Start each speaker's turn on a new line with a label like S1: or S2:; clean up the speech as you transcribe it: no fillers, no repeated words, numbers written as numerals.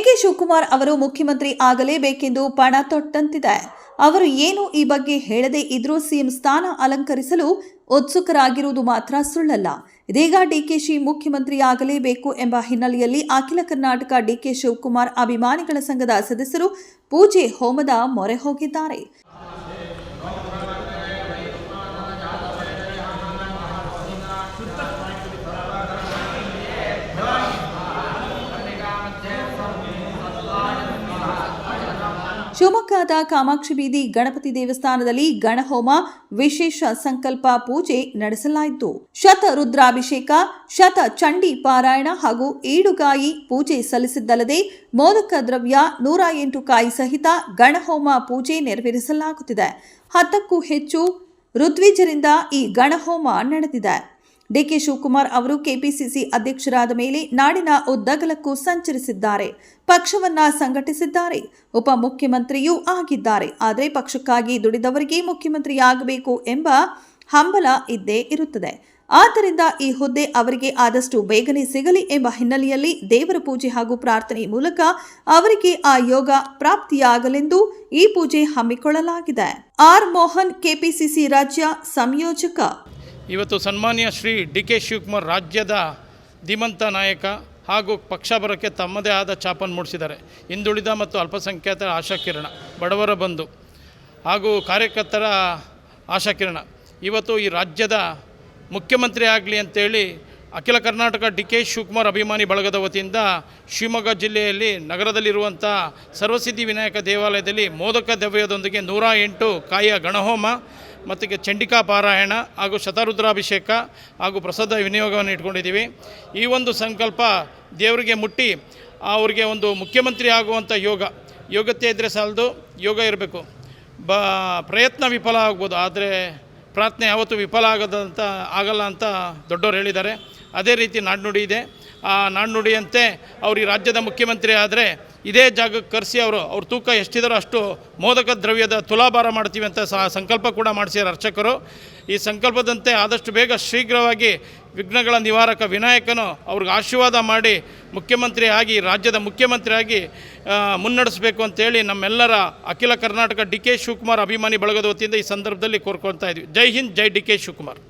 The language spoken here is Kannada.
S1: ಡಿಕೆ ಶಿವಕುಮಾರ್ ಅವರು ಮುಖ್ಯಮಂತ್ರಿ ಆಗಲೇಬೇಕೆಂದು ಪಣ ತೊಟ್ಟಂತಿದೆ. ಅವರು ಏನು ಈ ಬಗ್ಗೆ ಹೇಳದೇ ಇದ್ರೂ ಸಿಎಂ ಸ್ಥಾನ ಅಲಂಕರಿಸಲು ಉತ್ಸುಕರಾಗಿರುವುದು ಮಾತ್ರ ಸುಳ್ಳಲ್ಲ. ಇದೀಗ ಡಿಕೆಶಿ ಮುಖ್ಯಮಂತ್ರಿ ಆಗಲೇಬೇಕು ಎಂಬ ಹಿನ್ನೆಲೆಯಲ್ಲಿ ಅಖಿಲ ಕರ್ನಾಟಕ ಡಿಕೆ ಶಿವಕುಮಾರ್ ಅಭಿಮಾನಿಗಳ ಸಂಘದ ಸದಸ್ಯರು ಪೂಜೆ ಹೋಮದ ಮೊರೆ ಹೋಗಿದ್ದಾರೆ. ಶಿವಮೊಗ್ಗದ ಕಾಮಾಕ್ಷಿ ಬೀದಿ ಗಣಪತಿ ದೇವಸ್ಥಾನದಲ್ಲಿ ಗಣಹೋಮ ವಿಶೇಷ ಸಂಕಲ್ಪ ಪೂಜೆ ನಡೆಸಲಾಯಿತು. ಶತ ರುದ್ರಾಭಿಷೇಕ, ಶತ ಚಂಡಿ ಪಾರಾಯಣ ಹಾಗೂ ಈಡುಗಾಯಿ ಪೂಜೆ ಸಲ್ಲಿಸಿದ್ದಲ್ಲದೆ ಮೋದಕ ದ್ರವ್ಯ 108 ಕಾಯಿ ಸಹಿತ ಗಣಹೋಮ ಪೂಜೆ ನೆರವೇರಿಸಲಾಗುತ್ತಿದೆ. 10ಕ್ಕೂ ಹೆಚ್ಚು ಋತ್ವಿಜರಿಂದ ಈ ಗಣಹೋಮ ನಡೆದಿದೆ. ಡಿಕೆ ಶಿವಕುಮಾರ್ ಅವರು ಕೆಪಿಸಿಸಿ ಅಧ್ಯಕ್ಷರಾದ ಮೇಲೆ ನಾಡಿನ ಉದ್ದಗಲಕ್ಕೂ ಸಂಚರಿಸಿದ್ದಾರೆ, ಪಕ್ಷವನ್ನ ಸಂಘಟಿಸಿದ್ದಾರೆ, ಉಪಮುಖ್ಯಮಂತ್ರಿಯೂ ಆಗಿದ್ದಾರೆ. ಆದರೆ ಪಕ್ಷಕ್ಕಾಗಿ ದುಡಿದವರಿಗೆ ಮುಖ್ಯಮಂತ್ರಿಯಾಗಬೇಕು ಎಂಬ ಹಂಬಲ ಇದ್ದೇ ಇರುತ್ತದೆ. ಆದ್ದರಿಂದ ಈ ಹುದ್ದೆ ಅವರಿಗೆ ಆದಷ್ಟು ಬೇಗನೆ ಸಿಗಲಿ ಎಂಬ ಹಿನ್ನೆಲೆಯಲ್ಲಿ ದೇವರ ಪೂಜೆ ಹಾಗೂ ಪ್ರಾರ್ಥನೆ ಮೂಲಕ ಅವರಿಗೆ ಆ ಯೋಗ ಪ್ರಾಪ್ತಿಯಾಗಲೆಂದು ಈ ಪೂಜೆ ಹಮ್ಮಿಕೊಳ್ಳಲಾಗಿದೆ. ಆರ್ ಮೋಹನ್, ಕೆಪಿಸಿಸಿ ರಾಜ್ಯ ಸಂಯೋಜಕ.
S2: ಇವತ್ತು ಸನ್ಮಾನ್ಯ ಶ್ರೀ ಡಿ ಕೆ ಶಿವಕುಮಾರ್ ರಾಜ್ಯದ ಧೀಮಂತ ನಾಯಕ ಹಾಗೂ ಪಕ್ಷ ಬರೋಕ್ಕೆ ತಮ್ಮದೇ ಆದ ಛಾಪನ್ನು ಮೂಡಿಸಿದ್ದಾರೆ. ಹಿಂದುಳಿದ ಮತ್ತು ಅಲ್ಪಸಂಖ್ಯಾತರ ಆಶಾಕಿರಣ, ಬಡವರ ಬಂಧು ಹಾಗೂ ಕಾರ್ಯಕರ್ತರ ಆಶಾಕಿರಣ. ಇವತ್ತು ಈ ರಾಜ್ಯದ ಮುಖ್ಯಮಂತ್ರಿ ಆಗಲಿ ಅಂತೇಳಿ ಅಖಿಲ ಕರ್ನಾಟಕ ಡಿ ಕೆ ಶಿವಕುಮಾರ್ ಅಭಿಮಾನಿ ಬಳಗದ ವತಿಯಿಂದ ಶಿವಮೊಗ್ಗ ಜಿಲ್ಲೆಯಲ್ಲಿ ನಗರದಲ್ಲಿರುವಂಥ ಸರ್ವಸಿದ್ಧಿ ವಿನಾಯಕ ದೇವಾಲಯದಲ್ಲಿ ಮೋದಕ ದ್ರವ್ಯದೊಂದಿಗೆ 108 ಕಾಯಿಯ ಗಣಹೋಮ ಮತ್ತು ಚಂಡಿಕಾ ಪಾರಾಯಣ ಹಾಗೂ ಶತರುದ್ರಾಭಿಷೇಕ ಹಾಗೂ ಪ್ರಸಾದ ವಿನಿಯೋಗವನ್ನು ಇಟ್ಕೊಂಡಿದ್ದೀವಿ. ಈ ಒಂದು ಸಂಕಲ್ಪ ದೇವರಿಗೆ ಮುಟ್ಟಿ ಅವರಿಗೆ ಒಂದು ಮುಖ್ಯಮಂತ್ರಿ ಆಗುವಂಥ ಯೋಗ್ಯತೆ ಇದ್ದರೆ ಸಾಲದು, ಯೋಗ ಇರಬೇಕು. ಪ್ರಯತ್ನ ವಿಫಲ ಆಗ್ಬೋದು, ಆದರೆ ಪ್ರಾರ್ಥನೆ ಯಾವತ್ತೂ ವಿಫಲ ಆಗಲ್ಲ ಅಂತ ದೊಡ್ಡವರು ಹೇಳಿದ್ದಾರೆ. ಅದೇ ರೀತಿ ನಾಣ್ಣುಡಿ ಇದೆ. ಆ ನಾಣ್ಣುಡಿಯಂತೆ ಅವರು ಈ ರಾಜ್ಯದ ಮುಖ್ಯಮಂತ್ರಿ ಆದರೆ ಇದೇ ಜಾಗಕ್ಕೆ ಕರೆಸಿ ಅವ್ರ ತೂಕ ಎಷ್ಟಿದಾರೋ ಅಷ್ಟು ಮೋದಕ ದ್ರವ್ಯದ ತುಲಾಭಾರ ಮಾಡ್ತೀವಿ ಅಂತ ಸಂಕಲ್ಪ ಕೂಡ ಮಾಡಿಸಿದ್ದಾರೆ ಅರ್ಚಕರು. ಈ ಸಂಕಲ್ಪದಂತೆ ಆದಷ್ಟು ಬೇಗ ಶೀಘ್ರವಾಗಿ ವಿಘ್ನಗಳ ನಿವಾರಕ ವಿನಾಯಕನು ಅವ್ರಿಗೆ ಆಶೀರ್ವಾದ ಮಾಡಿ ಮುಖ್ಯಮಂತ್ರಿ ಆಗಿ ರಾಜ್ಯದ ಮುಖ್ಯಮಂತ್ರಿ ಆಗಿ ಮುನ್ನಡೆಸಬೇಕು ಅಂತೇಳಿ ನಮ್ಮೆಲ್ಲರ ಅಖಿಲ ಕರ್ನಾಟಕ ಡಿ ಕೆ ಶಿವಕುಮಾರ್ ಅಭಿಮಾನಿ ಬಳಗದ ವತಿಯಿಂದ ಈ ಸಂದರ್ಭದಲ್ಲಿ ಕೋರ್ಕೊಳ್ತಾ ಇದ್ವಿ. ಜೈ ಹಿಂದ್, ಜೈ ಡಿ ಕೆ ಶಿವಕುಮಾರ್.